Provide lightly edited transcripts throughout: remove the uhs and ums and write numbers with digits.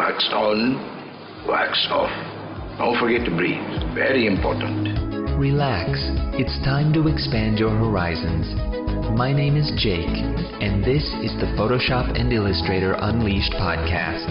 Wax on, wax off. Don't forget to breathe. Very important. Relax. It's time to expand your horizons. My name is Jake, and this is the Photoshop and Illustrator Unleashed podcast.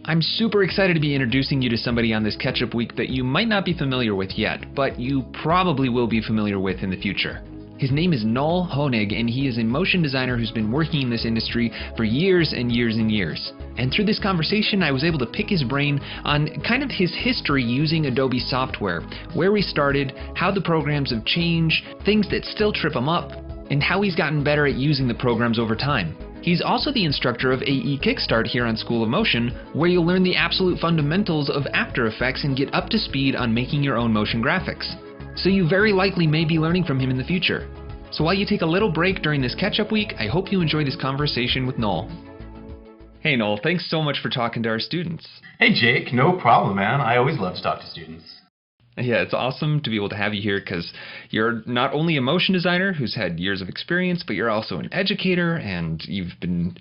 I'm super excited to be introducing you to somebody on this catch-up week that you might not be familiar with yet, but you probably will be familiar with in the future. His name is Noel Honig, and he is a motion designer who's been working in this industry for years and years and years. And through this conversation, I was able to pick his brain on kind of his history using Adobe software, where he started, how the programs have changed, things that still trip him up, and how he's gotten better at using the programs over time. He's also the instructor of AE Kickstart here on School of Motion, where you'll learn the absolute fundamentals of After Effects and get up to speed on making your own motion graphics. So you very likely may be learning from him in the future. So while you take a little break during this catch-up week, I hope you enjoy this conversation with Noel. Hey Noel, thanks so much for talking to our students. Hey Jake, no problem, man. I always love to talk to students. Yeah, it's awesome to be able to have you here because you're not only a motion designer who's had years of experience, but you're also an educator and you've been,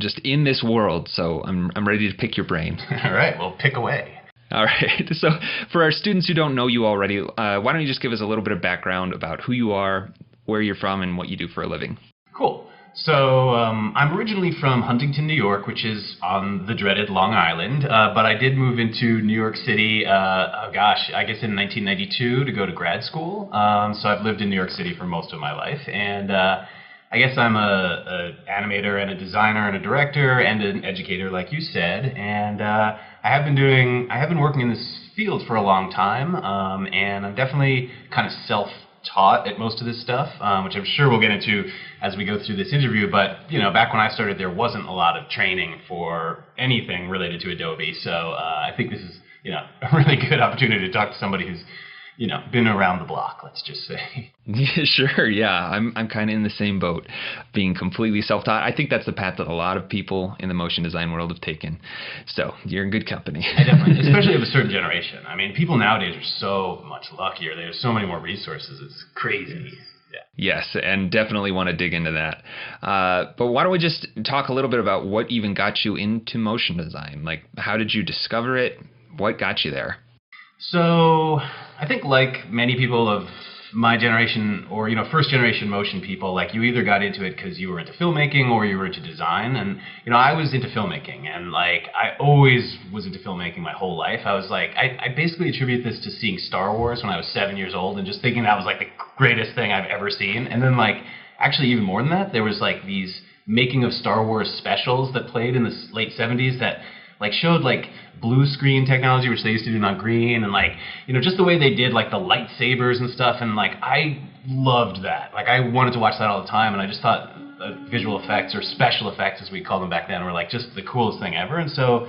just in this world. So I'm ready to pick your brain. All right, well, pick away. All right. So for our students who don't know you already, why don't you just give us a little bit of background about who you are, where you're from, and what you do for a living? Cool. So I'm originally from Huntington, New York, which is on the dreaded Long Island, but I did move into New York City, I guess in 1992 to go to grad school. So I've lived in New York City for most of my life, and I guess I'm a animator and a designer and a director and an educator, like you said, and I have been working in this field for a long time, and I'm definitely kind of self-taught at most of this stuff, which I'm sure we'll get into as we go through this interview. But back when I started, there wasn't a lot of training for anything related to Adobe, so I think this is a really good opportunity to talk to somebody who's been around the block, let's just say. Yeah, sure, yeah. I'm kind of in the same boat, being completely self-taught. I think that's the path that a lot of people in the motion design world have taken. So you're in good company. I definitely, especially of a certain generation. I mean, people nowadays are so much luckier. They have so many more resources. It's crazy. Yeah. Yes, and definitely want to dig into that. But why don't we just talk a little bit about what even got you into motion design? Like, how did you discover it? What got you there? So I think like many people of my generation or, first generation motion people, like you either got into it because you were into filmmaking or you were into design. And, I was into filmmaking, and like I always was into filmmaking my whole life. I was like, I basically attribute this to seeing Star Wars when I was 7 years old and just thinking that was like the greatest thing I've ever seen. And then like actually even more than that, there was like these making of Star Wars specials that played in the late 70s that like showed like blue screen technology, which they used to do not green, and like just the way they did like the lightsabers and stuff, and like I loved that. Like I wanted to watch that all the time, and I just thought visual effects, or special effects as we called them back then, were like just the coolest thing ever. And so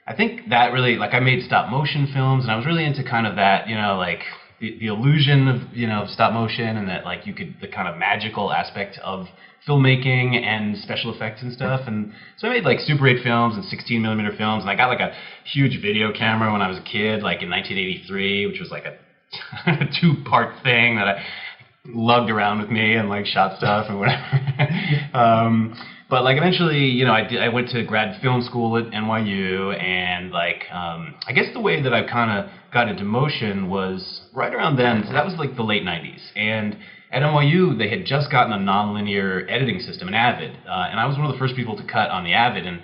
I think that really, like, I made stop motion films, and I was really into kind of that, like the illusion of stop motion, and that like the kind of magical aspect of filmmaking and special effects and stuff. And so I made like Super 8 films and 16mm films, and I got like a huge video camera when I was a kid, like in 1983, which was like a 2-part thing that I lugged around with me and like shot stuff and whatever. But like eventually, I went to grad film school at NYU, and like I guess the way that I kind of got into motion was right around then. So that was like the late 90s, and at NYU they had just gotten a nonlinear editing system, an Avid, and I was one of the first people to cut on the Avid. And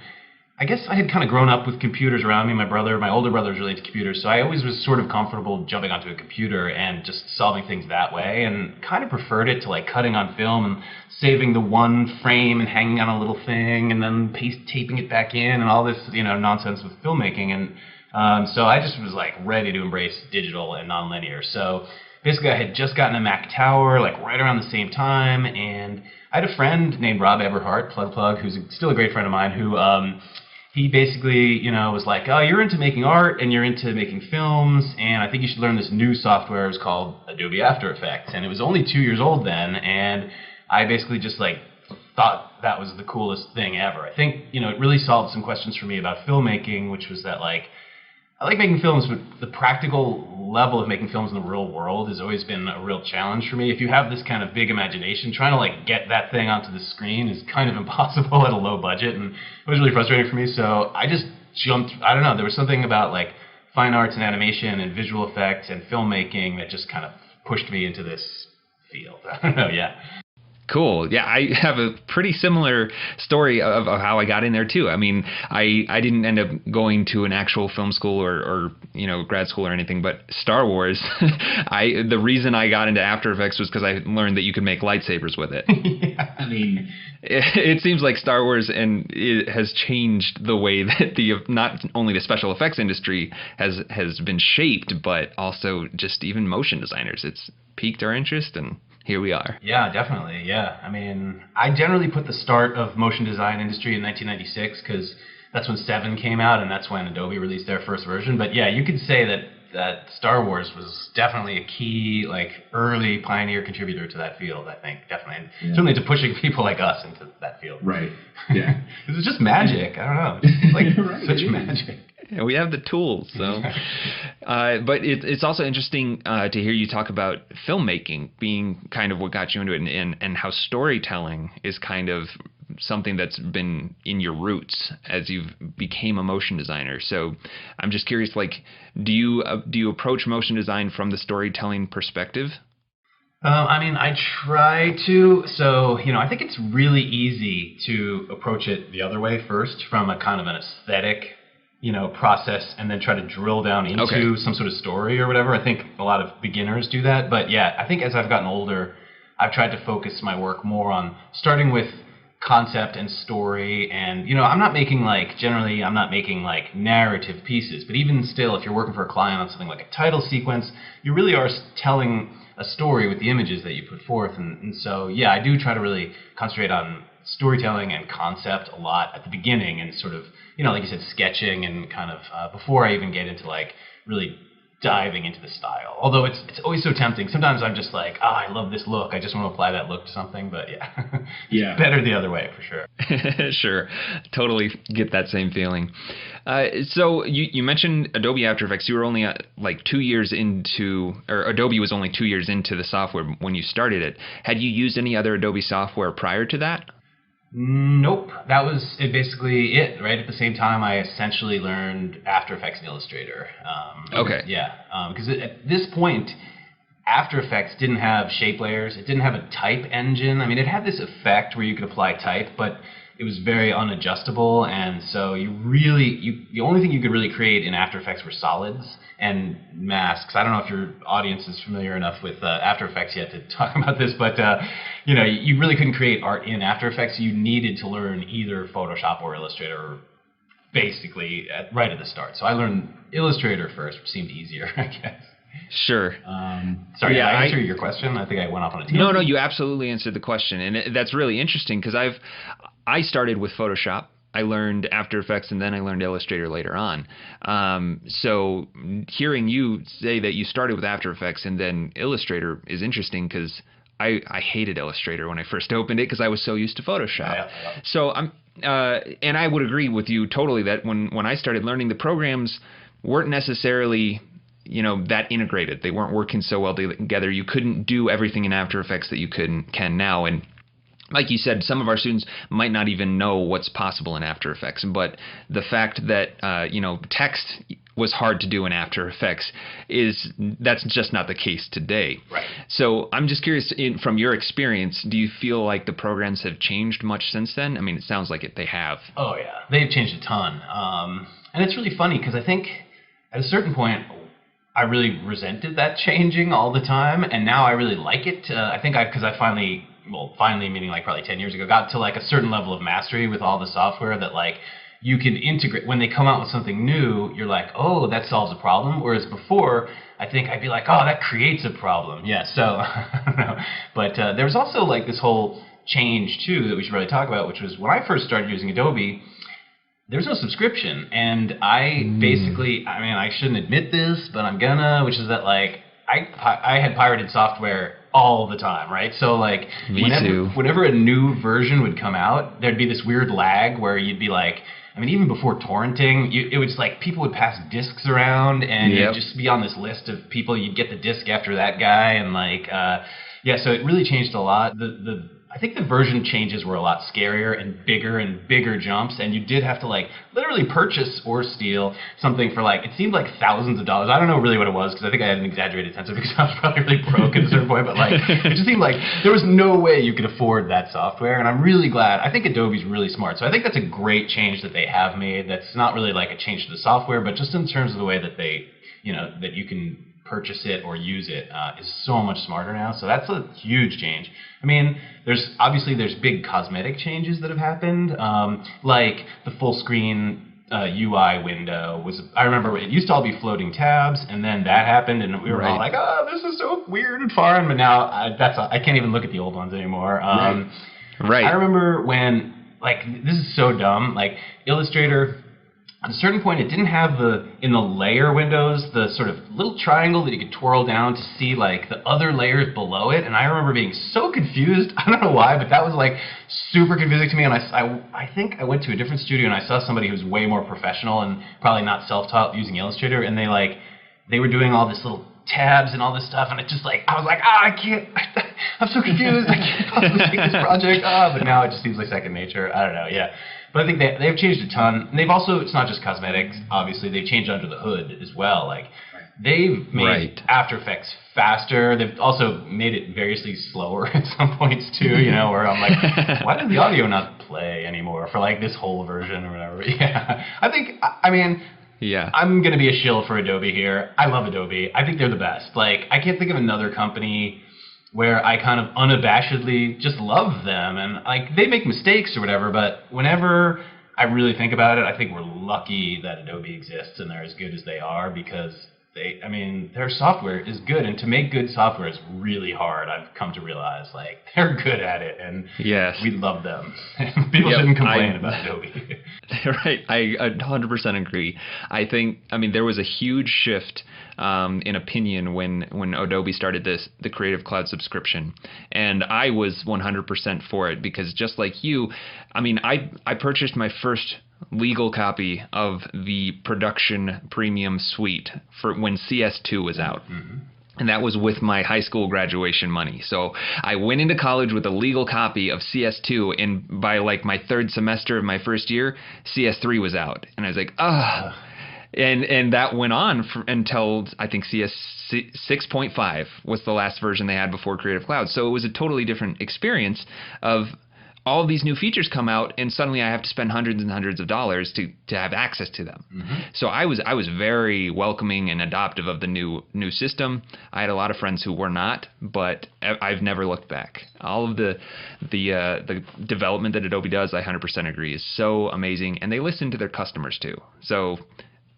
I guess I had kind of grown up with computers around me. My older brother was really into computers, so I always was sort of comfortable jumping onto a computer and just solving things that way, and kind of preferred it to like cutting on film and saving the one frame and hanging on a little thing and then taping it back in and all this nonsense with filmmaking. And so I just was like ready to embrace digital and nonlinear. So basically I had just gotten a Mac Tower like right around the same time, and I had a friend named Rob Eberhardt, plug, who's still a great friend of mine, who he basically, was like, oh, you're into making art and you're into making films, and I think you should learn this new software. It's called Adobe After Effects. And it was only 2 years old then, and I basically just like thought that was the coolest thing ever. I think, it really solved some questions for me about filmmaking, which was that like, I like making films, but the practical level of making films in the real world has always been a real challenge for me. If you have this kind of big imagination, trying to like get that thing onto the screen is kind of impossible at a low budget, and it was really frustrating for me. So I just jumped. I don't know. There was something about like fine arts and animation and visual effects and filmmaking that just kind of pushed me into this field. I don't know. Yeah. Cool. Yeah, I have a pretty similar story of how I got in there too. I mean, I didn't end up going to an actual film school or grad school or anything, but Star Wars, the reason I got into After Effects was because I learned that you could make lightsabers with it. Yeah, I mean, it seems like Star Wars and it has changed the way that not only the special effects industry has been shaped, but also just even motion designers. It's piqued our interest, and here we are. Yeah, definitely. Yeah. I mean, I generally put the start of motion design industry in 1996 because that's when 7 came out and that's when Adobe released their first version. But yeah, you could say that Star Wars was definitely a key, like, early pioneer contributor to that field, I think, definitely. And certainly to pushing people like us into that field. Right. Yeah. It was just magic. I don't know. It's like Right, such it is. magic. Yeah, we have the tools, so. But it's also interesting to hear you talk about filmmaking being kind of what got you into it, and how storytelling is kind of something that's been in your roots as you've became a motion designer. So I'm just curious, like, do you approach motion design from the storytelling perspective? I mean, I try to. So, I think it's really easy to approach it the other way first, from a kind of an aesthetic process, and then try to drill down into some sort of story or whatever. I think a lot of beginners do that. But yeah, I think as I've gotten older, I've tried to focus my work more on starting with concept and story. And, I'm not making like narrative pieces, but even still, if you're working for a client on something like a title sequence, you really are telling a story with the images that you put forth. And so, yeah, I do try to really concentrate on storytelling and concept a lot at the beginning, and sort of, like you said, sketching, and kind of before I even get into like really diving into the style. Although it's always so tempting. Sometimes I'm just like, I love this look. I just want to apply that look to something. But yeah, Yeah. It's better the other way for sure. Sure, totally get that same feeling. So you mentioned Adobe After Effects. You were only like 2 years into, or Adobe was only 2 years into the software when you started it. Had you used any other Adobe software prior to that? Nope, that was basically it. Right at the same time, I essentially learned After Effects and Illustrator. Okay. Yeah, because at this point, After Effects didn't have shape layers. It didn't have a type engine. I mean, it had this effect where you could apply type, but it was very unadjustable, and so the only thing you could really create in After Effects were solids and masks. I don't know if your audience is familiar enough with After Effects yet to talk about this, but you really couldn't create art in After Effects. You needed to learn either Photoshop or Illustrator, basically right at the start. So I learned Illustrator first, which seemed easier, I guess. Sure. Sorry, Yeah, did I answer your question? I think I went off on a tangent. No, you absolutely answered the question, and that's really interesting because I started with Photoshop. I learned After Effects, and then I learned Illustrator later on. So hearing you say that you started with After Effects and then Illustrator is interesting because I hated Illustrator when I first opened it because I was so used to Photoshop. Yeah. So and I would agree with you totally that when I started learning, the programs weren't necessarily that integrated. They weren't working so well together. You couldn't do everything in After Effects that you can now. And like you said, some of our students might not even know what's possible in After Effects. But the fact that text was hard to do in After Effects that's just not the case today. Right. So I'm just curious, from your experience, do you feel like the programs have changed much since then? I mean, it sounds like they have. Oh yeah, they've changed a ton. And it's really funny because I think at a certain point, I really resented that changing all the time, and now I really like it. I think because I finally meaning like probably 10 years ago, got to like a certain level of mastery with all the software that like you can integrate. When they come out with something new, you're like, oh, that solves a problem. Whereas before, I think I'd be like, oh, that creates a problem. Yeah, so I don't know. But there was also like this whole change too that we should really talk about, which was when I first started using Adobe, there's no subscription, and I basically, I mean, I shouldn't admit this, but I'm gonna, which is that like I had pirated software all the time, right? So like Me too. whenever a new version would come out, there'd be this weird lag where you'd be like, I mean, even before torrenting, it was like people would pass discs around, and Yep. you'd just be on this list of people. You'd get the disc after that guy, and like, yeah. So it really changed a lot. I think the version changes were a lot scarier and bigger jumps, and you did have to like literally purchase or steal something for like, it seemed like thousands of dollars. I don't know really what it was, because I think I had an exaggerated sense of it because I was probably really broke at a certain point, but like it just seemed like there was no way you could afford that software, and I'm really glad. I think Adobe's really smart, so I think that's a great change that they have made. That's not really like a change to the software, but just in terms of the way that they, that you can purchase it or use it is so much smarter now. So that's a huge change. I mean, there's big cosmetic changes that have happened, like the full screen UI window was. I remember it used to all be floating tabs, and then that happened, and we were all like, "Oh, this is so weird and foreign." But now I can't even look at the old ones anymore. Right. I remember when, like, this is so dumb. Like Illustrator, at a certain point, it didn't have in the layer windows, the sort of little triangle that you could twirl down to see like the other layers below it. And I remember being so confused. I don't know why, but that was like super confusing to me. And I think I went to a different studio and I saw somebody who was way more professional and probably not self-taught using Illustrator. And they were doing all this little tabs and all this stuff. And it just like, I was like, I can't, I'm so confused. I can't possibly take this project. But now it just seems like second nature. I don't know. Yeah. But I think they've changed a ton. And they've also, it's not just cosmetics, obviously, they've changed under the hood as well. Like, they've made After Effects faster. They've also made it variously slower at some points, too, where I'm like, why does the audio not play anymore for, like, this whole version or whatever? Yeah. I mean, I'm going to be a shill for Adobe here. I love Adobe. I think they're the best. Like, I can't think of another company where I kind of unabashedly just love them. And like, they make mistakes or whatever, but whenever I really think about it, I think we're lucky that Adobe exists and they're as good as they are, because their software is good, and to make good software is really hard. I've come to realize, like, they're good at it, and we love them. People shouldn't complain about Adobe. Right, I 100% agree. I think, there was a huge shift in opinion when Adobe started the Creative Cloud subscription, and I was 100% for it, because just like you, I purchased my first legal copy of the production premium suite for when CS2 was out. Mm-hmm. And that was with my high school graduation money. So I went into college with a legal copy of CS2, and by like my third semester of my first year, CS3 was out. And I was like, And that went on until I think CS 6.5 was the last version they had before Creative Cloud. So it was a totally different experience of all of these new features come out, and suddenly I have to spend hundreds and hundreds of dollars to have access to them. Mm-hmm. So I was very welcoming and adoptive of the new system. I had a lot of friends who were not, but I've never looked back. All of the development that Adobe does, I 100% agree, is so amazing, and they listen to their customers too. So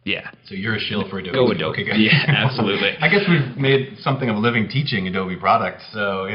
yeah. So you're a shill for Adobe. Go Adobe. Okay, good. Yeah, absolutely. I guess we've made something of a living teaching Adobe products, so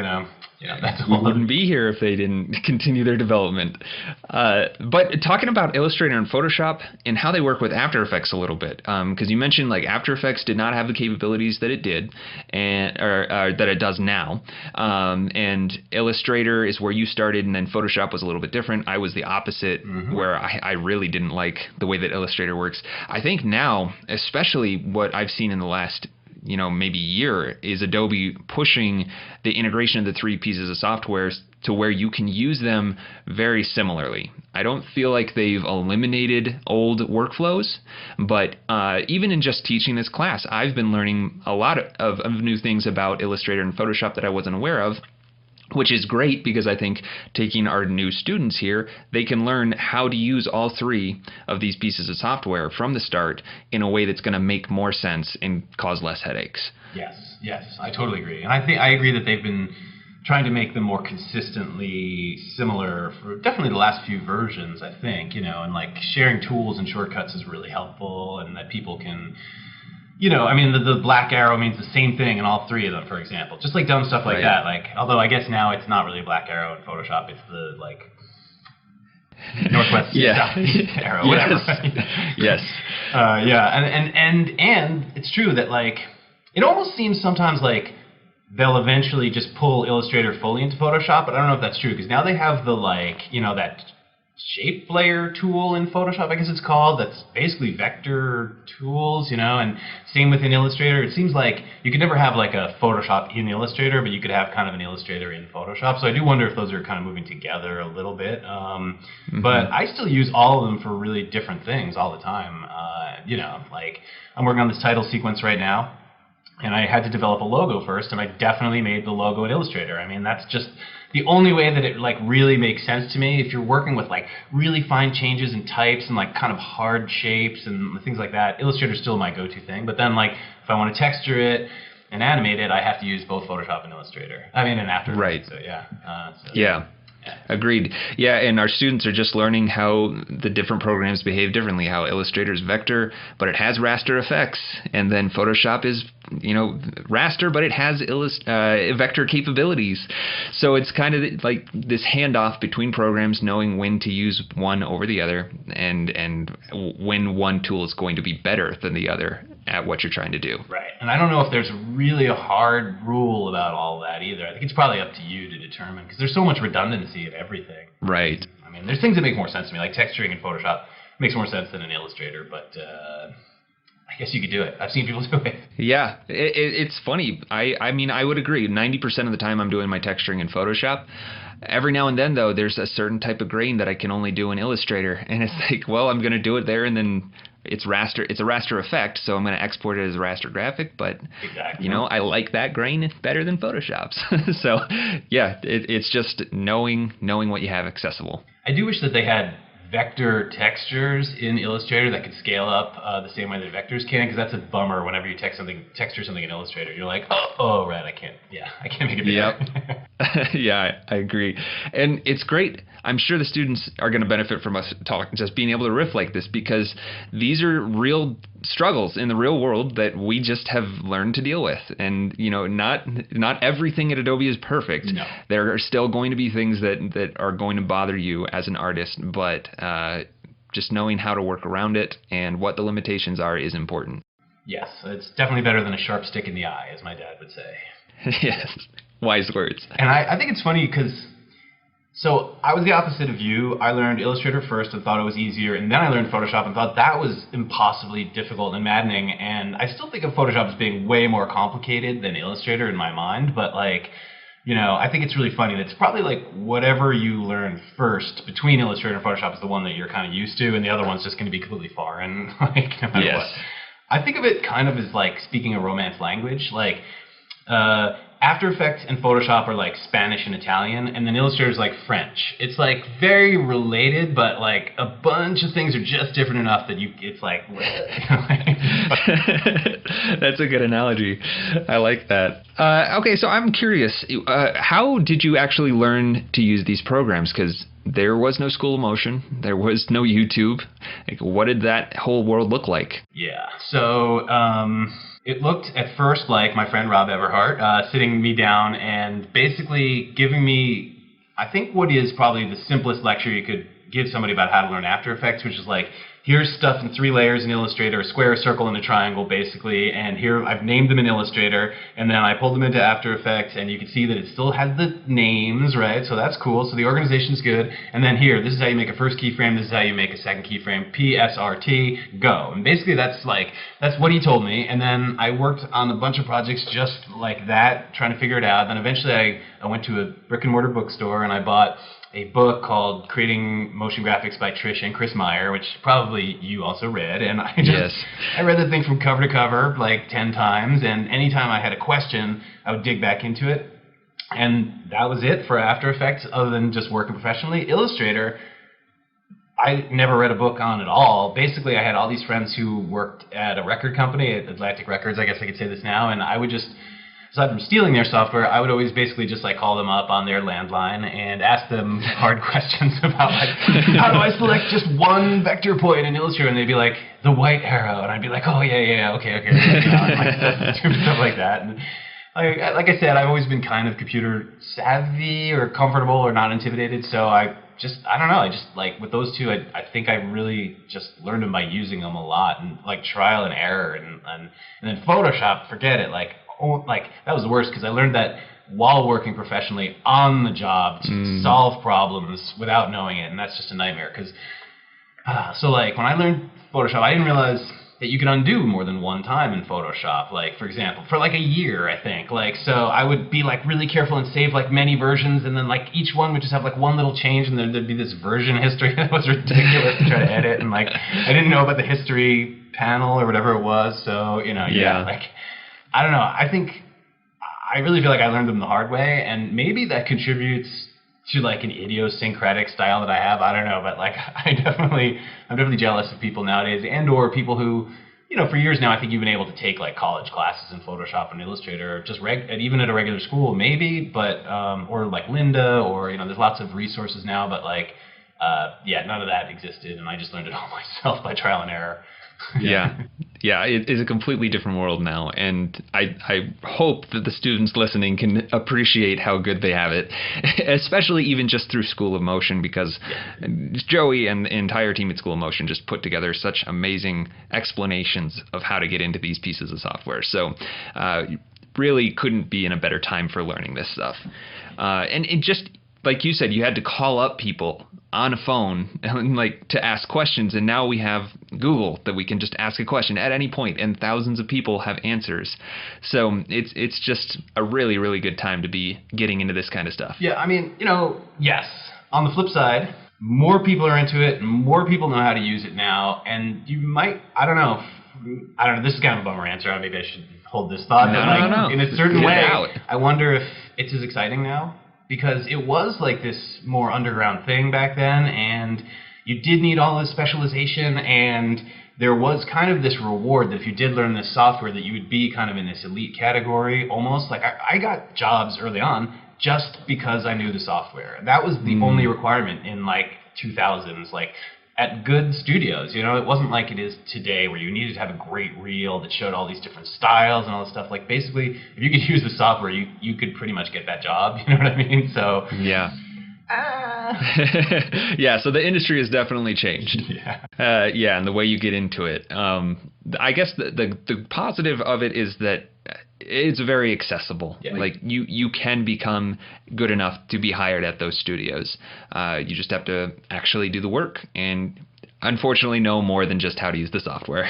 that's all. We wouldn't be here if they didn't continue their development. But talking about Illustrator and Photoshop and how they work with After Effects a little bit, because you mentioned like After Effects did not have the capabilities that it did, or that it does now. And Illustrator is where you started, and then Photoshop was a little bit different. I was the opposite, where I really didn't like the way that Illustrator works. I think now, especially what I've seen in the last maybe year, is Adobe pushing the integration of the three pieces of software to where you can use them very similarly. I don't feel like they've eliminated old workflows, but even in just teaching this class, I've been learning a lot of new things about Illustrator and Photoshop that I wasn't aware of, which is great, because I think taking our new students here, they can learn how to use all three of these pieces of software from the start in a way that's going to make more sense and cause less headaches. Yes, I totally agree. And I agree that they've been trying to make them more consistently similar for definitely the last few versions, I think, and like sharing tools and shortcuts is really helpful, and that people can... the black arrow means the same thing in all three of them, for example. Just like dumb stuff like that. Like, although I guess now it's not really a black arrow in Photoshop. It's the like northwest southeast arrow, whatever. Yes. And it's true that like it almost seems sometimes like they'll eventually just pull Illustrator fully into Photoshop, but I don't know if that's true, because now they have the, like, you know, that shape layer tool in Photoshop, I guess it's called, that's basically vector tools, you know, and same within Illustrator. It seems like you could never have like a Photoshop in Illustrator, but you could have kind of an Illustrator in Photoshop. So I do wonder if those are kind of moving together a little bit. But I still use all of them for really different things all the time. You know, like I'm working on this title sequence right now, and I had to develop a logo first, and I definitely made the logo in Illustrator. I mean, that's just the only way that it like really makes sense to me. If you're working with like really fine changes and types and like kind of hard shapes and things like that, Illustrator's still my go-to thing. But then like if I want to texture it and animate it, I have to use both Photoshop and Illustrator. I mean, and After Effects. Right. So yeah. Yeah. Agreed. Yeah, and our students are just learning how the different programs behave differently, how Illustrator is vector, but it has raster effects, and then Photoshop is, you know, raster, but it has vector capabilities. So it's kind of like this handoff between programs, knowing when to use one over the other, and when one tool is going to be better than the other at what you're trying to do. Right. And I don't know if there's really a hard rule about all that either. I think it's probably up to you to determine, because there's so much redundancy in everything. Right. I mean, there's things that make more sense to me, like texturing in Photoshop makes more sense than in Illustrator, but I guess you could do it. I've seen people do it. Yeah, it's funny. I mean, I would agree. 90% of the time I'm doing my texturing in Photoshop. Every now and then, though, there's a certain type of grain that I can only do in Illustrator. And it's like, well, I'm going to do it there, and then it's raster. It's a raster effect, so I'm going to export it as a raster graphic. But, exactly. You know, I like that grain better than Photoshop's. So, yeah, it's just knowing what you have accessible. I do wish that they had vector textures in Illustrator that could scale up the same way that vectors can, because that's a bummer whenever you texture something in Illustrator. You're like, oh, right, I can't make it bigger. Yep. Yeah, I agree. And it's great. I'm sure the students are going to benefit from us just being able to riff like this, because these are real struggles in the real world that we just have learned to deal with. And, you know, not everything at Adobe is perfect. No. There are still going to be things that are going to bother you as an artist, but just knowing how to work around it and what the limitations are is important. Yes, it's definitely better than a sharp stick in the eye, as my dad would say. Yes, wise words. And I think it's funny because, so I was the opposite of you. I learned Illustrator first and thought it was easier, and then I learned Photoshop and thought that was impossibly difficult and maddening. And I still think of Photoshop as being way more complicated than Illustrator in my mind, but like, you know, I think it's really funny that it's probably like whatever you learn first between Illustrator and Photoshop is the one that you're kind of used to, and the other one's just going to be completely foreign, like no matter what. I think of it kind of as like speaking a Romance language, like After Effects and Photoshop are like Spanish and Italian, and then Illustrator is like French. It's like very related, but like a bunch of things are just different enough that it's like, That's a good analogy. I like that. Okay, so I'm curious, how did you actually learn to use these programs? Because there was no School of Motion, there was no YouTube. Like, what did that whole world look like? Yeah, so it looked at first like my friend Rob Everhart sitting me down and basically giving me, I think, what is probably the simplest lecture you could give somebody about how to learn After Effects, which is like, here's stuff in 3 layers in Illustrator, a square, a circle, and a triangle, basically, and here I've named them in Illustrator, and then I pulled them into After Effects, and you can see that it still has the names, right? So that's cool. So the organization's good. And then here, this is how you make a first keyframe, this is how you make a second keyframe, PSRT, go. And basically that's what he told me, and then I worked on a bunch of projects just like that, trying to figure it out. Then eventually I went to a brick and mortar bookstore, and I bought a book called Creating Motion Graphics by Trish and Chris Meyer, which probably you also read. And I read the thing from cover to cover like 10 times, and anytime I had a question, I would dig back into it. And that was it for After Effects, other than just working professionally. Illustrator, I never read a book on at all. Basically, I had all these friends who worked at a record company, at Atlantic Records, I guess I could say this now, and I would just, aside from stealing their software, I would always basically just like call them up on their landline and ask them hard questions about like, how do I select just one vector point in Illustrator? And they'd be like, the white arrow. And I'd be like, oh yeah, okay. You know, and like, stuff like that. And like I said, I've always been kind of computer savvy or comfortable or not intimidated. So I don't know. I just like with those two, I think I really just learned them by using them a lot and like trial and error. And then Photoshop, forget it. Like, like that was the worst because I learned that while working professionally on the job to solve problems without knowing it, and that's just a nightmare. Because so like when I learned Photoshop, I didn't realize that you can undo more than one time in Photoshop. Like, for example, for like a year, I think. Like, so I would be like really careful and save like many versions, and then like each one would just have like one little change, and then there'd be this version history that was ridiculous to try to edit. And like, I didn't know about the history panel or whatever it was. So, you know, like, I don't know. I really feel like I learned them the hard way, and maybe that contributes to like an idiosyncratic style that I have. I don't know, but like I'm definitely jealous of people nowadays, and or people who, you know, for years now I think you've been able to take like college classes in Photoshop and Illustrator, just even at a regular school maybe, but or like Linda, or you know, there's lots of resources now, but like none of that existed, and I just learned it all myself by trial and error. Yeah, it is a completely different world now, and I hope that the students listening can appreciate how good they have it, especially even just through School of Motion, because Joey and the entire team at School of Motion just put together such amazing explanations of how to get into these pieces of software. So really couldn't be in a better time for learning this stuff. And it just, like you said, you had to call up people on a phone and like to ask questions, and now we have Google that we can just ask a question at any point, and thousands of people have answers. So it's just a really, really good time to be getting into this kind of stuff. Yeah, I mean, you know, yes. On the flip side, more people are into it, more people know how to use it now, and you might, I don't know, this is kind of a bummer answer. Maybe I should hold this thought. No. In a certain way, I wonder if it's as exciting now. Because it was like this more underground thing back then, and you did need all this specialization, and there was kind of this reward that if you did learn this software that you would be kind of in this elite category almost. Like I got jobs early on just because I knew the software. That was the only requirement in like 2000s, like at good studios. You know, it wasn't like it is today where you needed to have a great reel that showed all these different styles and all this stuff. Like basically, if you could use the software, you could pretty much get that job. You know what I mean? So yeah. So the industry has definitely changed. And the way you get into it. I guess the positive of it is that it's very accessible. Like you can become good enough to be hired at those studios. You just have to actually do the work and unfortunately know more than just how to use the software.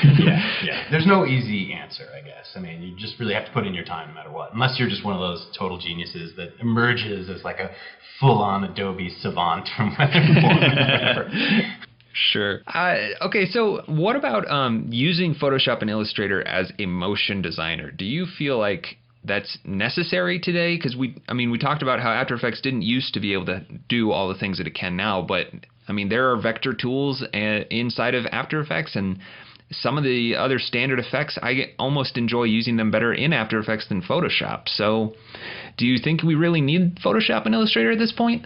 There's no easy answer, I guess. I mean, you just really have to put in your time no matter what. Unless you're just one of those total geniuses that emerges as like a full-on Adobe savant from whatever. Sure. Okay, so what about using Photoshop and Illustrator as a motion designer? Do you feel like that's necessary today? Because we talked about how After Effects didn't used to be able to do all the things that it can now, but I mean, there are vector tools inside of After Effects, and some of the other standard effects, I almost enjoy using them better in After Effects than Photoshop. So do you think we really need Photoshop and Illustrator at this point?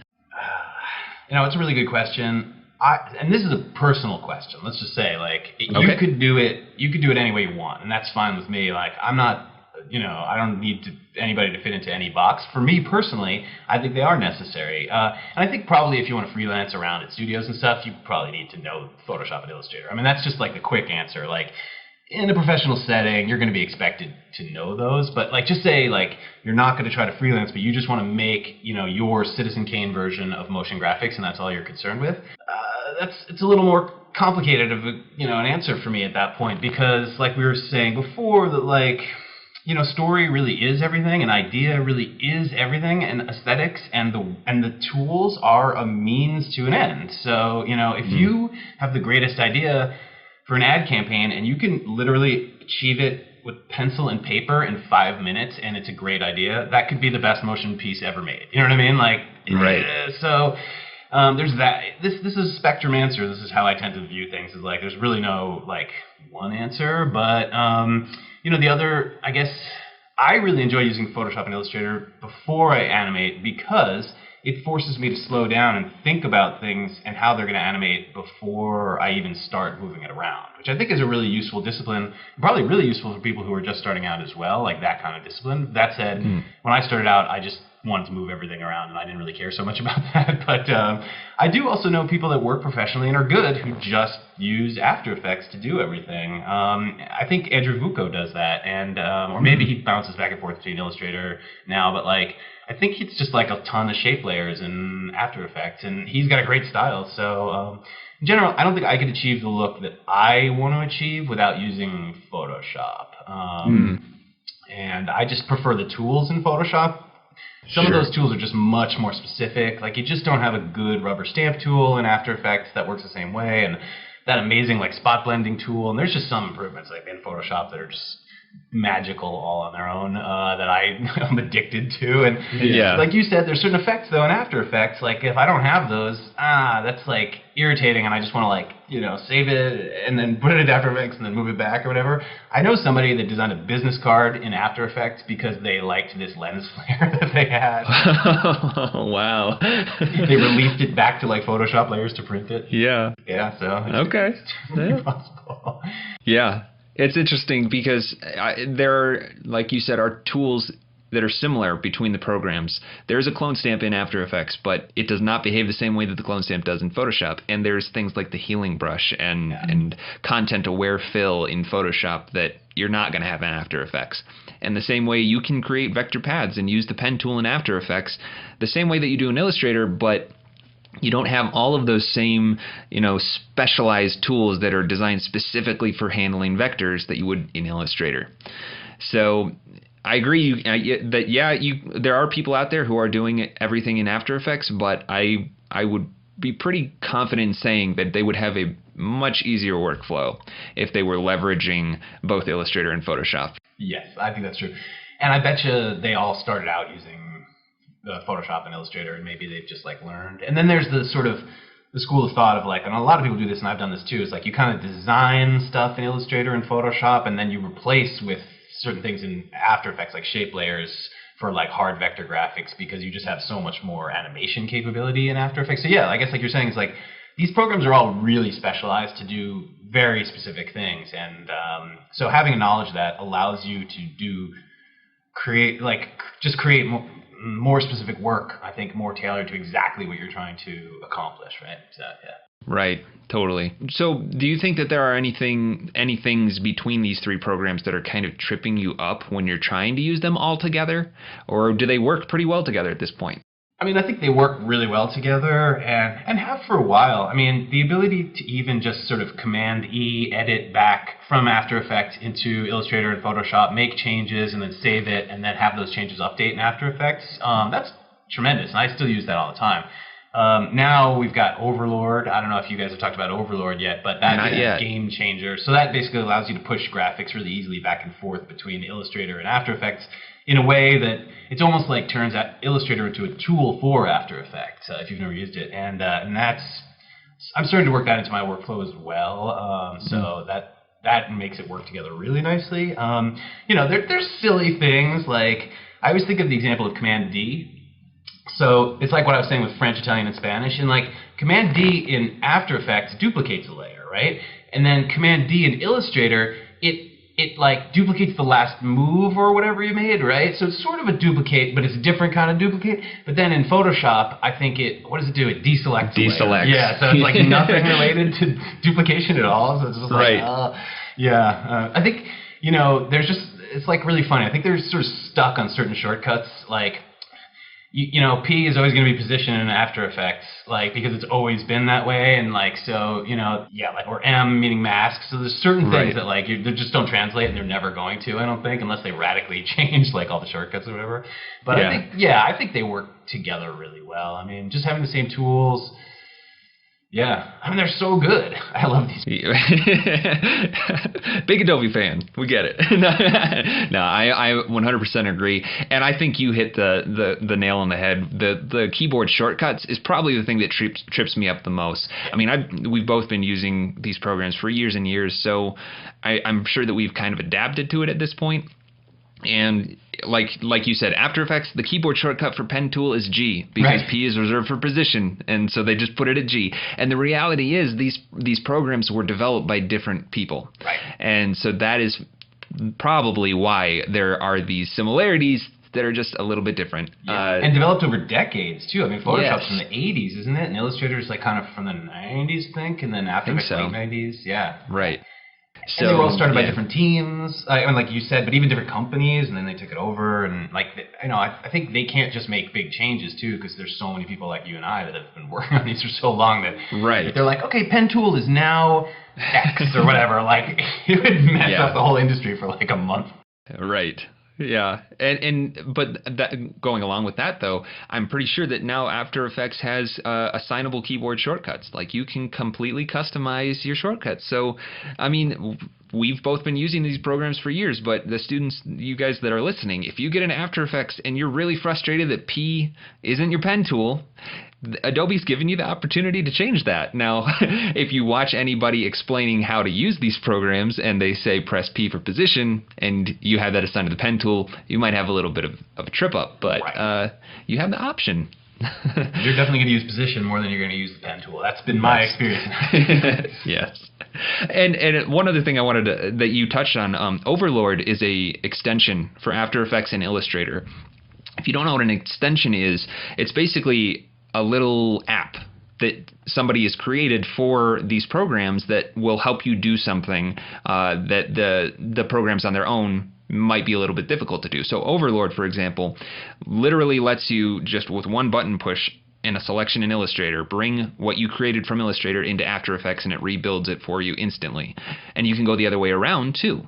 You know, it's a really good question. And this is a personal question. Let's just say, like, you could do it any way you want, and that's fine with me. Like, I'm not, you know, I don't need anybody to fit into any box. For me personally, I think they are necessary. And I think probably if you want to freelance around at studios and stuff, you probably need to know Photoshop and Illustrator. I mean, that's just like the quick answer. Like, in a professional setting, you're going to be expected to know those. But like, just say like you're not going to try to freelance, but you just want to make, you know, your Citizen Kane version of motion graphics, and that's all you're concerned with. It's a little more complicated of an answer for me at that point, because like we were saying before, that like, you know, story really is everything, and idea really is everything, and aesthetics and the tools are a means to an end. So, you know, if you have the greatest idea for an ad campaign and you can literally achieve it with pencil and paper in 5 minutes, and it's a great idea, that could be the best motion piece ever made. You know what I mean? Like, so there's that. This is a spectrum answer. This is how I tend to view things. Is like there's really no like one answer, but you know, the other, I guess, I really enjoy using Photoshop and Illustrator before I animate, because it forces me to slow down and think about things and how they're going to animate before I even start moving it around, which I think is a really useful discipline, probably really useful for people who are just starting out as well, like that kind of discipline. That said, when I started out, I just wanted to move everything around, and I didn't really care so much about that. But I do also know people that work professionally and are good who just use After Effects to do everything. I think Andrew Vuko does that, and or maybe he bounces back and forth between Illustrator now, but like I think it's just like a ton of shape layers in After Effects, and he's got a great style. So in general, I don't think I could achieve the look that I want to achieve without using Photoshop. And I just prefer the tools in Photoshop. Some of those tools are just much more specific. Like you just don't have a good rubber stamp tool in After Effects that works the same way, and that amazing like spot blending tool. And there's just some improvements like in Photoshop that are just magical all on their own that I'm addicted to. And like you said, there's certain effects though in After Effects. Like if I don't have those, that's like irritating, and I just want to like save it and then put it into After Effects and then move it back or whatever. I know somebody that designed a business card in After Effects because they liked this lens flare that they had. Wow. They released it back to like Photoshop layers to print it. Yeah. Yeah. So okay. possible. Yeah. It's interesting because there, like you said, are tools that are similar between the programs. There's a clone stamp in After Effects, but it does not behave the same way that the clone stamp does in Photoshop. And there's things like the healing brush and content-aware fill in Photoshop that you're not going to have in After Effects. And the same way you can create vector paths and use the pen tool in After Effects, the same way that you do in Illustrator, but you don't have all of those same, specialized tools that are designed specifically for handling vectors that you would in Illustrator. So I agree that there are people out there who are doing everything in After Effects, but I would be pretty confident in saying that they would have a much easier workflow if they were leveraging both Illustrator and Photoshop. Yes, I think that's true. And I bet you they all started out using Photoshop and Illustrator, and maybe they've just like learned. And then there's the sort of the school of thought of like, and a lot of people do this, and I've done this too, is like you kind of design stuff in Illustrator and Photoshop, and then you replace with certain things in After Effects, like shape layers for like hard vector graphics, because you just have so much more animation capability in After Effects. So yeah, I guess like you're saying, it's like these programs are all really specialized to do very specific things, and so having a knowledge of that allows you to create more specific work, I think, more tailored to exactly what you're trying to accomplish, right? So, yeah. Right, totally. So do you think that there are any things between these three programs that are kind of tripping you up when you're trying to use them all together? Or do they work pretty well together at this point? I mean, I think they work really well together and have for a while. I mean, the ability to even just sort of Command-E edit back from After Effects into Illustrator and Photoshop, make changes and then save it, and then have those changes update in After Effects, that's tremendous, and I still use that all the time. Now we've got Overlord. I don't know if you guys have talked about Overlord yet, but that is a game changer. So that basically allows you to push graphics really easily back and forth between Illustrator and After Effects in a way that it's almost like turns Illustrator into a tool for After Effects, if you've never used it. And that's, I'm starting to work that into my workflow as well. So that makes it work together really nicely. There's silly things like, I always think of the example of Command-D. So it's like what I was saying with French, Italian, and Spanish. And like Command-D in After Effects duplicates a layer, right? And then Command-D in Illustrator, it like duplicates the last move or whatever you made, right? So it's sort of a duplicate, but it's a different kind of duplicate. But then in Photoshop, I think what does it do? It deselects. Deselects. Yeah, so it's like nothing related to duplication at all. So it's just like, I think, there's just, it's like really funny. I think they're sort of stuck on certain shortcuts, like, P is always going to be positioned in After Effects, like, because it's always been that way, and like, so, like, or M meaning mask. So there's certain things that like they just don't translate, and they're never going to, I don't think, unless they radically change like all the shortcuts or whatever. But I think they work together really well. I mean, just having the same tools. Yeah, I mean, they're so good. I love these. Big Adobe fan. We get it. No, I 100% agree. And I think you hit the nail on the head. The keyboard shortcuts is probably the thing that trips me up the most. I mean, we've both been using these programs for years and years, so I'm sure that we've kind of adapted to it at this point. And like you said, After Effects, the keyboard shortcut for pen tool is G, because P is reserved for position, and so they just put it at G. And the reality is these programs were developed by different people. And so that is probably why there are these similarities that are just a little bit different. And developed over decades, too. I mean, Photoshop's Yes. from the 80s, isn't it? And Illustrator's like kind of from the 90s, I think, and then After Effects so. late 90s. Yeah. Right. And they were all started by yeah. different teams, I mean, like you said, but even different companies, and then they took it over. And like, I think they can't just make big changes too, because there's so many people like you and I that have been working on these for so long that Right. if they're like, okay, pen tool is now X or whatever, like it would mess up the whole industry for like a month. Right. Yeah. But that, going along with that though, I'm pretty sure that now After Effects has assignable keyboard shortcuts. Like you can completely customize your shortcuts. So, I mean, we've both been using these programs for years, but the students, you guys that are listening, if you get an After Effects and you're really frustrated that P isn't your pen tool, Adobe's given you the opportunity to change that. Now, if you watch anybody explaining how to use these programs and they say press P for position and you have that assigned to the pen tool, you might have a little bit of a trip up, but you have the option. You're definitely going to use position more than you're going to use the pen tool. That's been my experience. Yes. And one other thing I wanted to, that you touched on, Overlord is a extension for After Effects and Illustrator. If you don't know what an extension is, it's basically a little app that somebody has created for these programs that will help you do something that the programs on their own might be a little bit difficult to do. So Overlord, for example, literally lets you just with one button push and a selection in Illustrator, bring what you created from Illustrator into After Effects, and it rebuilds it for you instantly. And you can go the other way around too.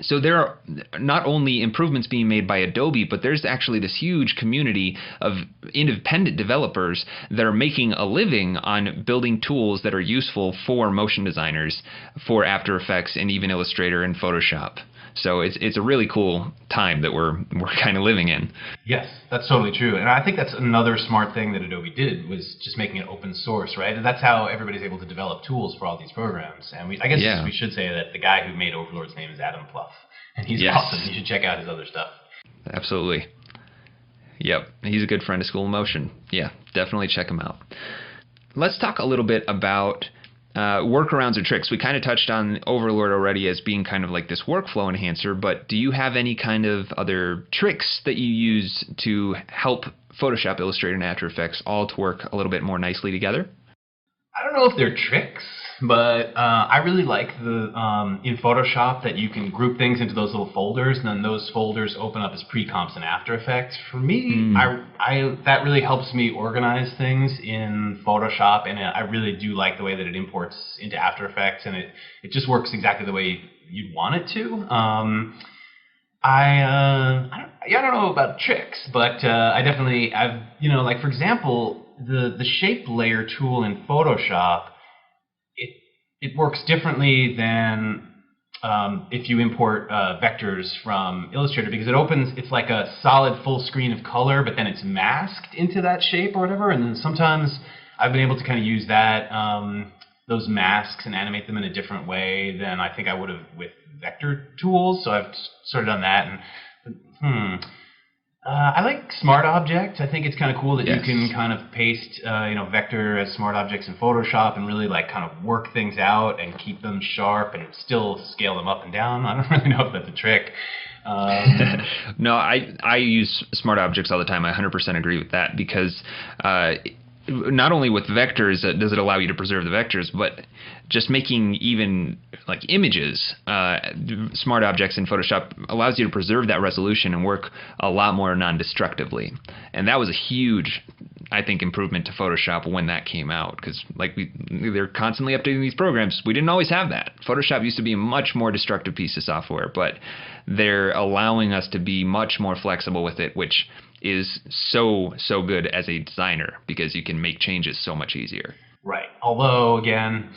So there are not only improvements being made by Adobe, but there's actually this huge community of independent developers that are making a living on building tools that are useful for motion designers for After Effects and even Illustrator and Photoshop. So it's a really cool time that we're kind of living in. Yes, that's totally true. And I think that's another smart thing that Adobe did, was just making it open source, right? And that's how everybody's able to develop tools for all these programs. And I guess we should say that the guy who made Overlord's name is Adam Pluff. And he's awesome. You should check out his other stuff. Absolutely. Yep. He's a good friend of School of Motion. Yeah, definitely check him out. Let's talk a little bit about workarounds or tricks. We kind of touched on Overlord already as being kind of like this workflow enhancer, but do you have any kind of other tricks that you use to help Photoshop, Illustrator, and After Effects all to work a little bit more nicely together? I don't know if they're tricks, but I really like the in Photoshop that you can group things into those little folders, and then those folders open up as pre-comps in After Effects. For me, that really helps me organize things in Photoshop, and I really do like the way that it imports into After Effects, and it just works exactly the way you'd want it to. I don't know about tricks, but I've like, for example, the shape layer tool in Photoshop, it works differently than if you import vectors from Illustrator, because it's like a solid full screen of color, but then it's masked into that shape or whatever. And then sometimes I've been able to kind of use that those masks and animate them in a different way than I think I would have with vector tools. So I've sort of done that. And I like Smart Objects. I think it's kind of cool that you can kind of paste, vector as Smart Objects in Photoshop and really like kind of work things out and keep them sharp and still scale them up and down. I don't really know if that's a trick. No, I use Smart Objects all the time. I 100% agree with that, because not only with vectors does it allow you to preserve the vectors, but just making even like images, Smart Objects in Photoshop allows you to preserve that resolution and work a lot more non-destructively. And that was a huge, I think, improvement to Photoshop when that came out, because like they're constantly updating these programs. We didn't always have that. Photoshop used to be a much more destructive piece of software, but they're allowing us to be much more flexible with it, which is so good as a designer, because you can make changes so much easier. Right. Although, again,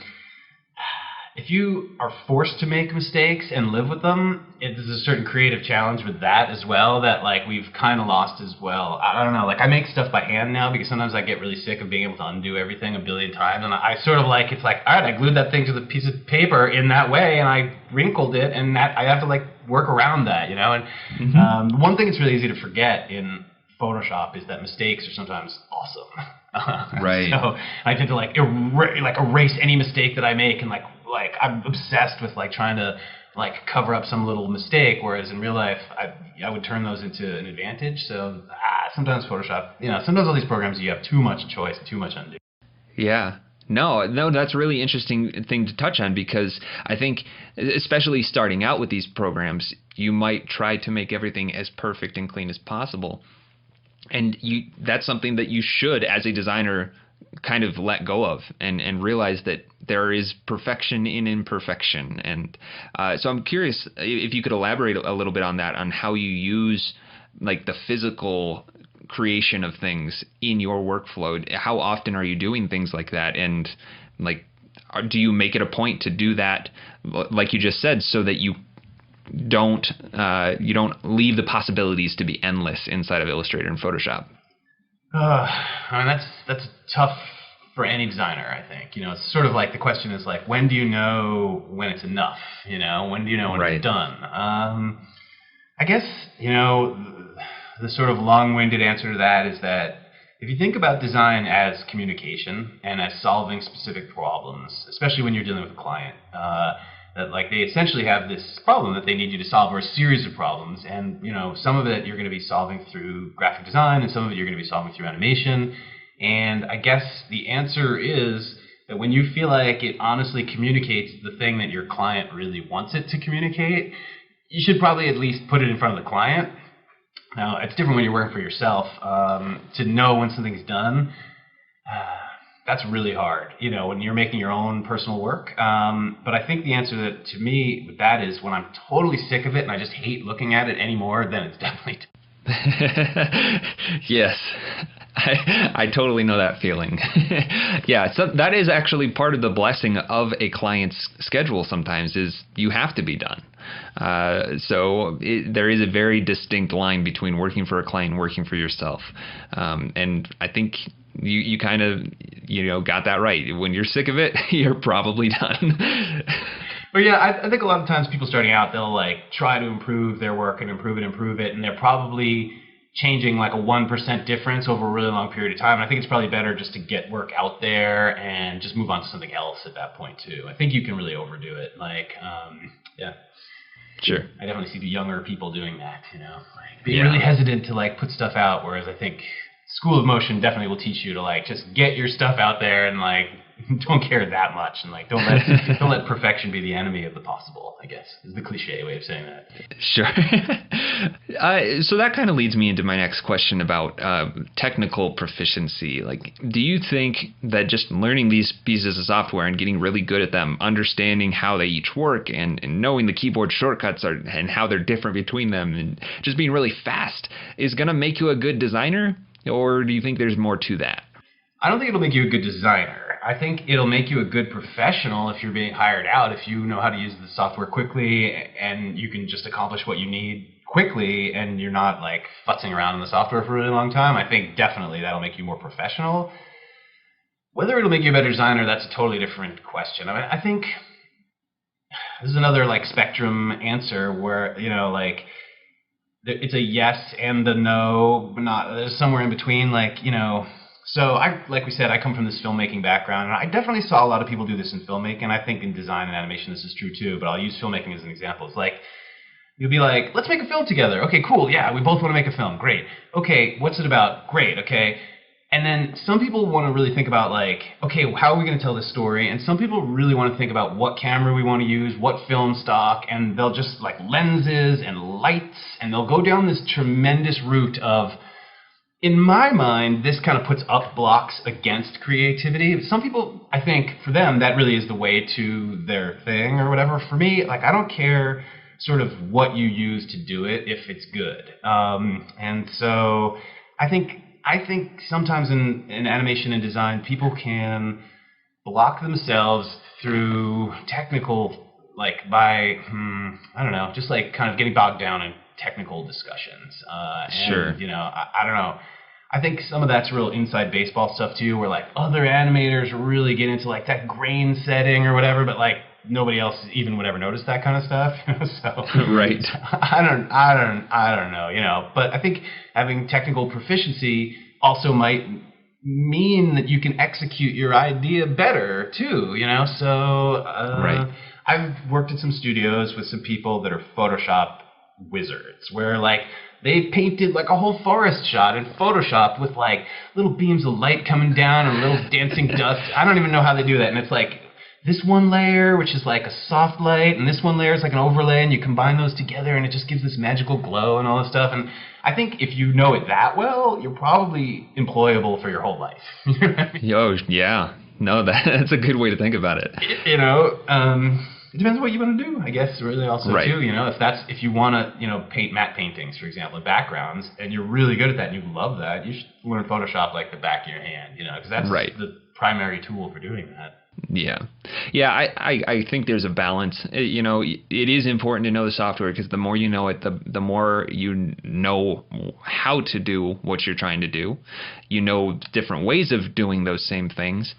if you are forced to make mistakes and live with them, there's a certain creative challenge with that as well that like we've kind of lost as well. I don't know, like I make stuff by hand now because sometimes I get really sick of being able to undo everything a billion times, and I sort of like, it's like, all right, I glued that thing to the piece of paper in that way and I wrinkled it, and that I have to like work around that, you know. And one thing that's really easy to forget in Photoshop is that mistakes are sometimes awesome. Right. So I tend to like erase any mistake that I make, and like I'm obsessed with like trying to like cover up some little mistake, whereas in real life, I would turn those into an advantage. So sometimes Photoshop, sometimes all these programs, you have too much choice, too much undo. Yeah. No, that's a really interesting thing to touch on, because I think, especially starting out with these programs, you might try to make everything as perfect and clean as possible. And that's something that you should, as a designer, kind of let go of and realize that there is perfection in imperfection. And so I'm curious if you could elaborate a little bit on that, on how you use like the physical creation of things in your workflow. How often are you doing things like that? And like, do you make it a point to do that, like you just said, so that you don't leave the possibilities to be endless inside of Illustrator and Photoshop? I mean, that's tough for any designer, I think. It's sort of like the question is like, when do you know when it's enough? When do you know when Right. it's done? I guess, the sort of long-winded answer to that is that if you think about design as communication and as solving specific problems, especially when you're dealing with a client, that like they essentially have this problem that they need you to solve, or a series of problems, and some of it you're going to be solving through graphic design, and some of it you're going to be solving through animation. And I guess the answer is that when you feel like it honestly communicates the thing that your client really wants it to communicate, you should probably at least put it in front of the client. Now, it's different when you're working for yourself. To know when something's done, that's really hard, when you're making your own personal work. But I think the answer to me with that is, when I'm totally sick of it and I just hate looking at it anymore, then it's definitely Yes. I totally know that feeling. Yeah, so that is actually part of the blessing of a client's schedule sometimes, is you have to be done. So there is a very distinct line between working for a client and working for yourself. And I think you kind of, got that right. When you're sick of it, you're probably done. But yeah, I think a lot of times people starting out, they'll like try to improve their work and improve it, and they're probably changing like a 1% difference over a really long period of time. And I think it's probably better just to get work out there and just move on to something else at that point too. I think you can really overdo it. Like, yeah. Sure. I definitely see the younger people doing that, like being really hesitant to like put stuff out, whereas I think School of Motion definitely will teach you to like just get your stuff out there and like don't care that much, and like don't let perfection be the enemy of the possible, I guess is the cliche way of saying that. Sure. So that kind of leads me into my next question about technical proficiency. Like, do you think that just learning these pieces of software and getting really good at them, understanding how they each work, and knowing the keyboard shortcuts and how they're different between them, and just being really fast, is going to make you a good designer? Or do you think there's more to that? I don't think it'll make you a good designer. I think it'll make you a good professional if you're being hired out, if you know how to use the software quickly and you can just accomplish what you need quickly and you're not like futzing around in the software for a really long time. I think definitely that'll make you more professional. Whether it'll make you a better designer, that's a totally different question. I mean, I think this is another like spectrum answer where, like it's a yes and a no, but not there's somewhere in between, like, So like we said, I come from this filmmaking background, and I definitely saw a lot of people do this in filmmaking. I think in design and animation this is true too, but I'll use filmmaking as an example. It's like, you'll be like, let's make a film together. Okay, cool, yeah, we both want to make a film, great. Okay, what's it about? Great, okay. And then some people want to really think about like, okay, how are we going to tell this story? And some people really want to think about what camera we want to use, what film stock, and they'll just like lenses and lights, and they'll go down this tremendous route of, in my mind, this kind of puts up blocks against creativity. Some people, I think, for them, that really is the way to their thing or whatever. For me, like, I don't care sort of what you use to do it if it's good. And so I think sometimes in animation and design, people can block themselves through technical, like by, I don't know, just like kind of getting bogged down in technical discussions. Sure. I don't know. I think some of that's real inside baseball stuff too, where like other animators really get into like that grain setting or whatever, but like nobody else even would ever notice that kind of stuff. So Right. I don't know, but I think having technical proficiency also might mean that you can execute your idea better too, So Right. I've worked at some studios with some people that are Photoshop wizards, where like they painted like a whole forest shot in Photoshop with like little beams of light coming down and little dancing dust. I don't even know how they do that. And it's like this one layer, which is like a soft light, and this one layer is like an overlay, and you combine those together, and it just gives this magical glow and all this stuff. And I think if you know it that well, you're probably employable for your whole life. You know what I mean? Oh, yeah. No, that's a good way to think about it. You know, it depends what you want to do, I guess, really also, right. too. You know, if you want to, you know, paint matte paintings, for example, backgrounds, and you're really good at that and you love that, you should learn Photoshop like the back of your hand, you know, because that's right. the primary tool for doing that. Yeah. I think there's a balance. You know, it is important to know the software, because the more you know it, the more you know how to do what you're trying to do. You know different ways of doing those same things,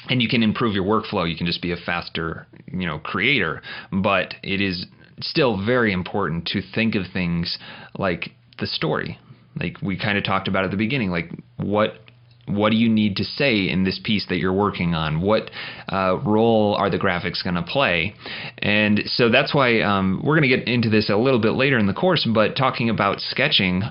and you can improve your workflow. You can just be a faster, you know, creator. But it is still very important to think of things like the story. Like we kind of talked about at the beginning, like what do you need to say in this piece that you're working on? What role are the graphics going to play? And so that's why we're going to get into this a little bit later in the course, but talking about sketching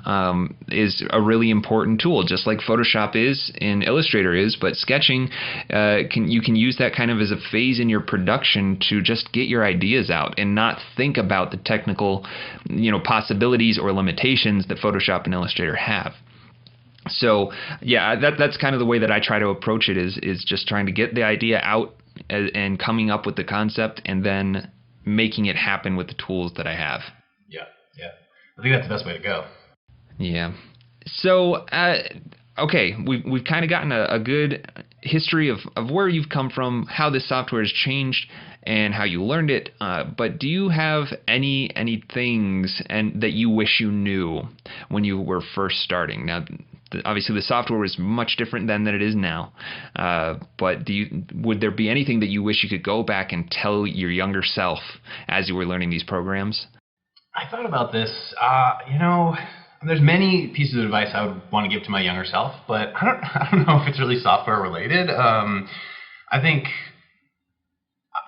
is a really important tool, just like Photoshop is and Illustrator is, but sketching, you can use that kind of as a phase in your production to just get your ideas out and not think about the technical, you know, possibilities or limitations that Photoshop and Illustrator have. So yeah, that's kind of the way that I try to approach it, is just trying to get the idea out and coming up with the concept and then making it happen with the tools that I have. Yeah. I think that's the best way to go. Yeah. So okay, we've kind of gotten a good history of where you've come from, how this software has changed, and how you learned it. But do you have any things that you wish you knew when you were first starting? Now, obviously the software was much different then than it is now. But would there be anything that you wish you could go back and tell your younger self as you were learning these programs? I thought about this. You know, there's many pieces of advice I would want to give to my younger self, but I don't know if it's really software related. I think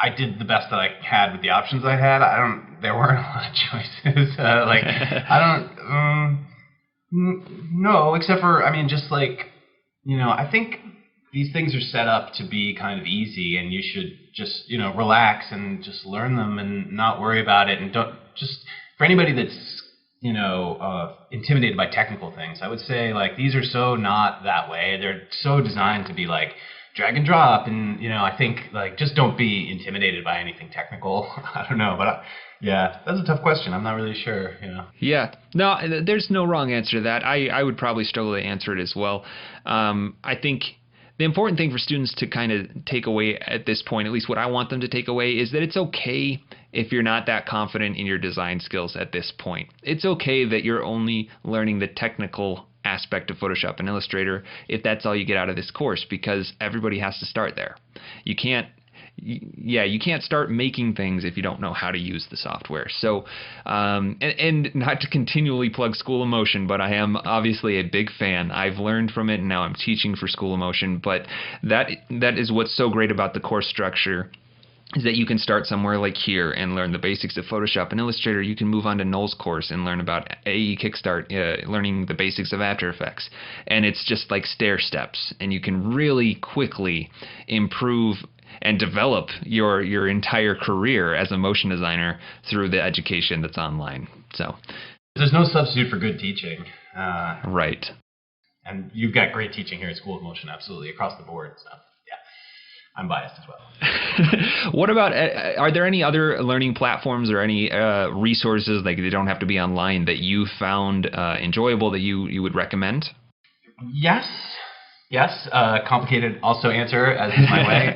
I did the best that I had with the options I had. There weren't a lot of choices. No, except for, I mean, just like, you know, I think these things are set up to be kind of easy, and you should just, you know, relax and just learn them and not worry about it. And don't just, for anybody that's, you know, intimidated by technical things, I would say, like, these are so not that way. They're so designed to be like drag and drop, and, you know, I think, like, just don't be intimidated by anything technical. I don't know, but yeah, that's a tough question. I'm not really sure, you know. Yeah, no, there's no wrong answer to that. I would probably struggle to answer it as well. I think the important thing for students to kind of take away at this point, at least what I want them to take away, is that it's okay if you're not that confident in your design skills at this point. It's okay that you're only learning the technical aspect of Photoshop and Illustrator if that's all you get out of this course, because everybody has to start there. You can't start making things if you don't know how to use the software. So, and not to continually plug School of Motion, but I am obviously a big fan. I've learned from it, and now I'm teaching for School of Motion. But that is what's so great about the course structure, is that you can start somewhere like here and learn the basics of Photoshop and Illustrator. You can move on to Noel's course and learn about AE Kickstart, learning the basics of After Effects. And it's just like stair steps, and you can really quickly improve and develop your entire career as a motion designer through the education that's online. So there's no substitute for good teaching. Right. And you've got great teaching here at School of Motion, absolutely, across the board. So yeah, I'm biased as well. What about, are there any other learning platforms or any resources, like they don't have to be online, that you found enjoyable that you would recommend? Yes. Complicated also answer, as is my way.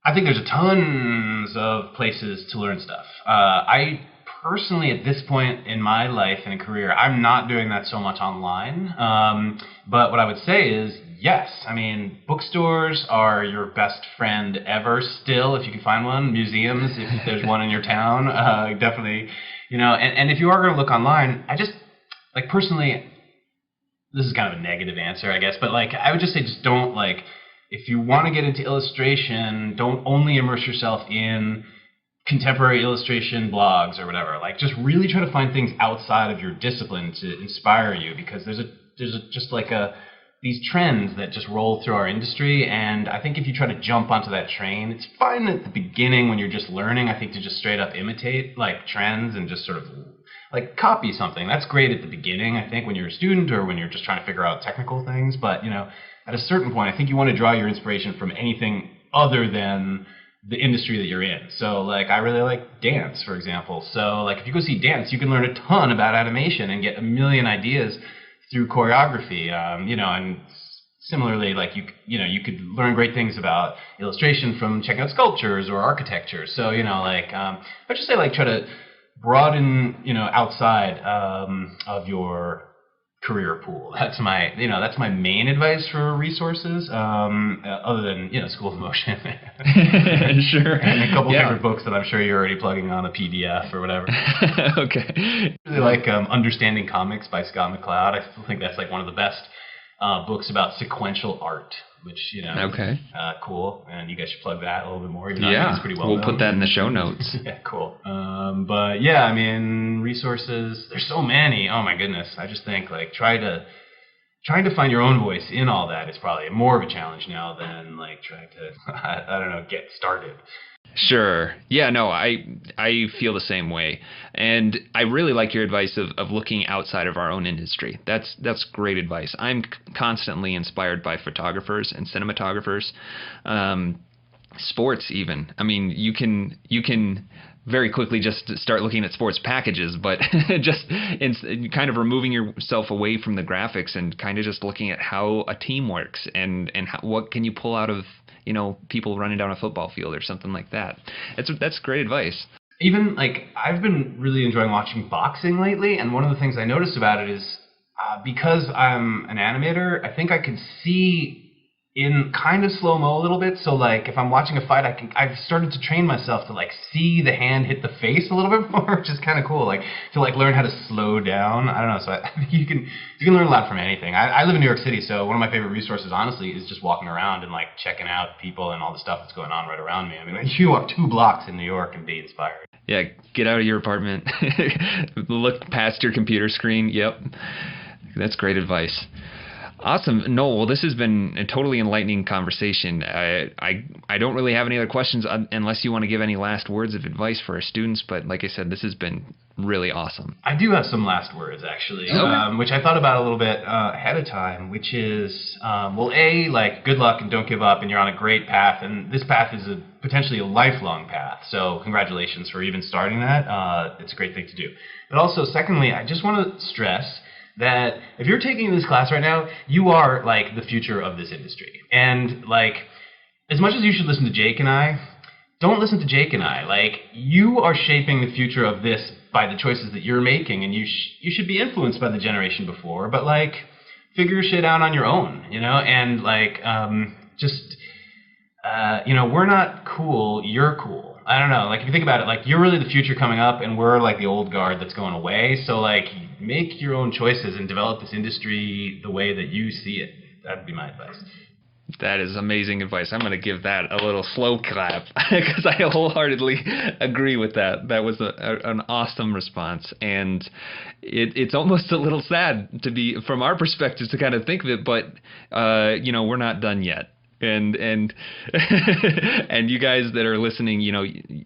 I think there's tons of places to learn stuff. I personally, at this point in my life and career, I'm not doing that so much online. But what I would say is, yes, I mean, bookstores are your best friend ever still, if you can find one. Museums, if there's one in your town, definitely, you know. And if you are going to look online, I just, like, personally, this is kind of a negative answer, I guess, but like I would just say, just don't like if you want to get into illustration, don't only immerse yourself in contemporary illustration blogs or whatever. Like, just really try to find things outside of your discipline to inspire you, because there's just like these trends that just roll through our industry, and I think if you try to jump onto that train, it's fine at the beginning when you're just learning, I think, to just straight up imitate like trends and just sort of like copy something. That's great at the beginning, I think, when you're a student or when you're just trying to figure out technical things, but at a certain point, I think you want to draw your inspiration from anything other than the industry that you're in. So like, I really like dance, for example. So like, if you go see dance, you can learn a ton about animation and get a million ideas through choreography, and similarly, like you could learn great things about illustration from checking out sculptures or architecture. So I just say, like, try to broaden outside of your career pool. That's my main advice for resources, other than School of Motion. Sure. And a couple favorite books that I'm sure you're already plugging on a PDF or whatever. Okay. I really like Understanding Comics by Scott McCloud. I still think that's like one of the best books about sequential art, which okay. Cool. And you guys should plug that a little bit more. It's pretty well we'll known. put that in the show notes. Yeah, cool. But yeah, I mean, resources, there's so many. Oh my goodness. I just think like trying to find your own voice in all that is probably more of a challenge now than like trying to I don't know, get started. Sure. Yeah, no, I feel the same way. And I really like your advice of looking outside of our own industry. That's great advice. I'm constantly inspired by photographers and cinematographers, sports even. I mean, you can very quickly just start looking at sports packages, but just kind of removing yourself away from the graphics and kind of just looking at how a team works and what can you pull out of people running down a football field or something like that. That's great advice. Even like, I've been really enjoying watching boxing lately, and one of the things I noticed about it is because I'm an animator, I think I could see in kind of slow-mo a little bit. So like, if I'm watching a fight, I've started to train myself to like see the hand hit the face a little bit more, which is kind of cool. Like, to like learn how to slow down. I don't know. So I think you can learn a lot from anything. I live in New York City, so one of my favorite resources, honestly, is just walking around and like checking out people and all the stuff that's going on right around me. I mean, like, you walk 2 blocks in New York and be inspired. Yeah, get out of your apartment, look past your computer screen. Yep, that's great advice. Awesome. Noel, well, this has been a totally enlightening conversation. I don't really have any other questions unless you want to give any last words of advice for our students, but like I said, this has been really awesome. I do have some last words, actually, Okay. Which I thought about a little bit ahead of time, which is, like, good luck and don't give up, and you're on a great path, and this path is potentially a lifelong path, so congratulations for even starting that. It's a great thing to do. But also, secondly, I just want to stress that if you're taking this class right now, you are like the future of this industry. And like, as much as you should listen to Jake and I, don't listen to Jake and I. Like, you are shaping the future of this by the choices that you're making, and you should be influenced by the generation before, but like, figure shit out on your own, and like, we're not cool, you're cool. I don't know, like, if you think about it, like, you're really the future coming up, and we're like the old guard that's going away. So like, make your own choices and develop this industry the way that you see it. That'd be my advice. That is amazing advice. I'm going to give that a little slow clap because I wholeheartedly agree with that. That was an awesome response, and it's almost a little sad to be, from our perspective, to kind of think of it, but we're not done yet. And and you guys that are listening,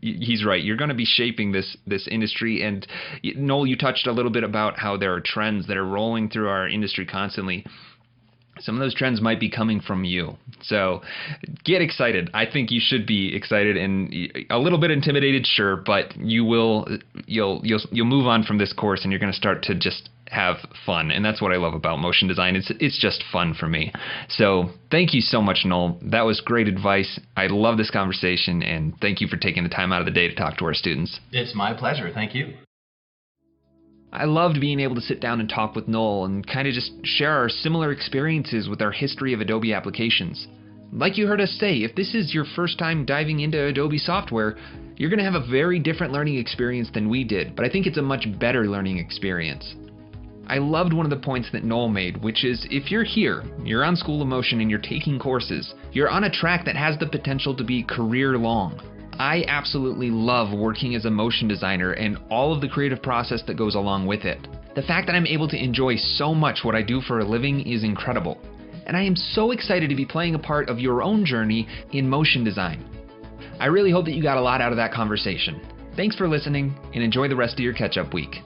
he's right. You're going to be shaping this industry. And Noel, you touched a little bit about how there are trends that are rolling through our industry constantly. Some of those trends might be coming from you. So get excited. I think you should be excited and a little bit intimidated, sure, but you'll move on from this course and you're going to start to just have fun. And that's what I love about motion design. It's just fun for me. So thank you so much, Noel. That was great advice. I love this conversation, and thank you for taking the time out of the day to talk to our students. It's my pleasure. Thank you. I loved being able to sit down and talk with Noel and kind of just share our similar experiences with our history of Adobe applications. Like you heard us say, if this is your first time diving into Adobe software, you're going to have a very different learning experience than we did, but I think it's a much better learning experience. I loved one of the points that Noel made, which is if you're here, you're on School of Motion and you're taking courses, you're on a track that has the potential to be career long. I absolutely love working as a motion designer and all of the creative process that goes along with it. The fact that I'm able to enjoy so much what I do for a living is incredible. And I am so excited to be playing a part of your own journey in motion design. I really hope that you got a lot out of that conversation. Thanks for listening, and enjoy the rest of your catch-up week.